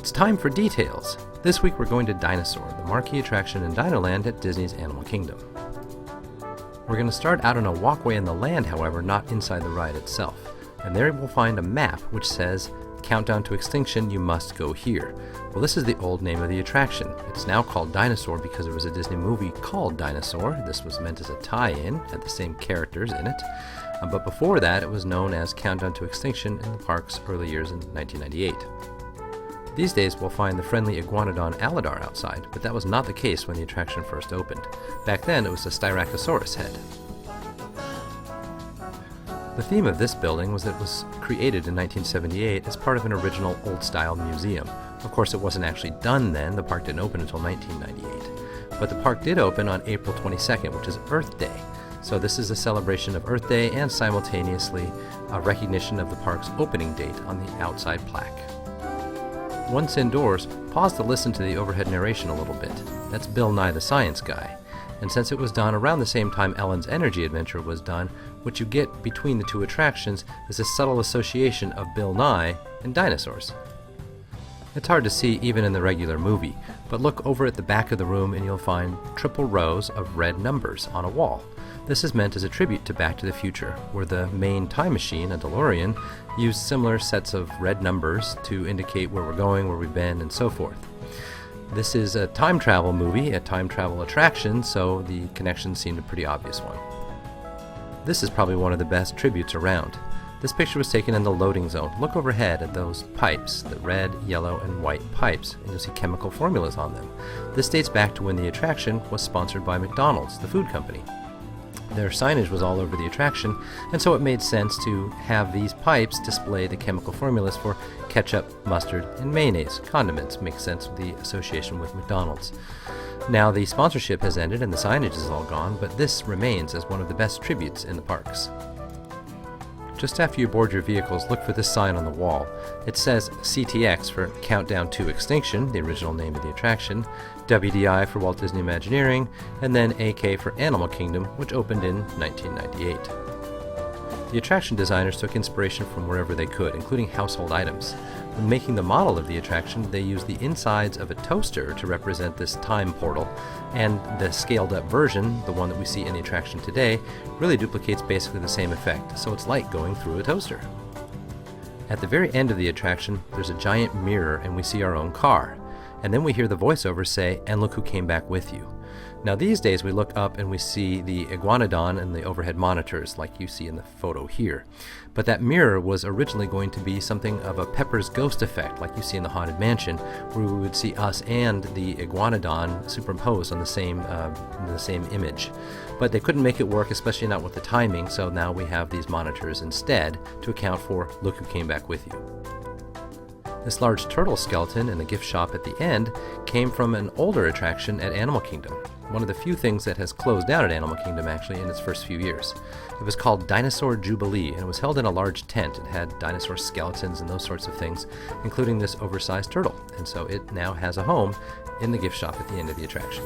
It's time for details. This week we're going to Dinosaur, the marquee attraction in Dinoland at Disney's Animal Kingdom. We're going to start out on a walkway in the land, however, not inside the ride itself. And there we'll find a map which says, "Countdown to Extinction, you must go here." Well, this is the old name of the attraction. It's now called Dinosaur because there was a Disney movie called Dinosaur. This was meant as a tie-in, had the same characters in it. But before that, it was known as Countdown to Extinction in the park's early years in 1998. These days, we'll find the friendly iguanodon Aladar outside, but that was not the case when the attraction first opened. Back then, it was a Styracosaurus head. The theme of this building was that it was created in 1978 as part of an original old-style museum. Of course, it wasn't actually done then. The park didn't open until 1998. But the park did open on April 22nd, which is Earth Day. So this is a celebration of Earth Day and simultaneously a recognition of the park's opening date on the outside plaque. Once indoors, pause to listen to the overhead narration a little bit. That's Bill Nye the Science Guy. And since it was done around the same time Ellen's Energy Adventure was done, what you get between the two attractions is a subtle association of Bill Nye and dinosaurs. It's hard to see even in the regular movie, but look over at the back of the room and you'll find triple rows of red numbers on a wall. This is meant as a tribute to Back to the Future, where the main time machine, a DeLorean, used similar sets of red numbers to indicate where we're going, where we've been, and so forth. This is a time travel movie, a time travel attraction, so the connection seemed a pretty obvious one. This is probably one of the best tributes around. This picture was taken in the loading zone. Look overhead at those pipes, the red, yellow, and white pipes, and you'll see chemical formulas on them. This dates back to when the attraction was sponsored by McDonald's, the food company. Their signage was all over the attraction, and so it made sense to have these pipes display the chemical formulas for ketchup, mustard, and mayonnaise. Condiments make sense with the association with McDonald's. Now the sponsorship has ended and the signage is all gone, but this remains as one of the best tributes in the parks. Just after you board your vehicles, look for this sign on the wall. It says CTX for Countdown to Extinction, the original name of the attraction, WDI for Walt Disney Imagineering, and then AK for Animal Kingdom, which opened in 1998. The attraction designers took inspiration from wherever they could, including household items. When making the model of the attraction, they used the insides of a toaster to represent this time portal, and the scaled-up version, the one that we see in the attraction today, really duplicates basically the same effect, so it's like going through a toaster. At the very end of the attraction, there's a giant mirror and we see our own car. And then we hear the voiceover say, "And look who came back with you." Now these days we look up and we see the iguanodon and the overhead monitors like you see in the photo here. But that mirror was originally going to be something of a Pepper's Ghost effect like you see in the Haunted Mansion, where we would see us and the iguanodon superimposed on the same image. But they couldn't make it work, especially not with the timing, so now we have these monitors instead to account for "Look who came back with you." This large turtle skeleton in the gift shop at the end came from an older attraction at Animal Kingdom, one of the few things that has closed down at Animal Kingdom actually in its first few years. It was called Dinosaur Jubilee, and it was held in a large tent. It had dinosaur skeletons and those sorts of things, including this oversized turtle, and so it now has a home in the gift shop at the end of the attraction.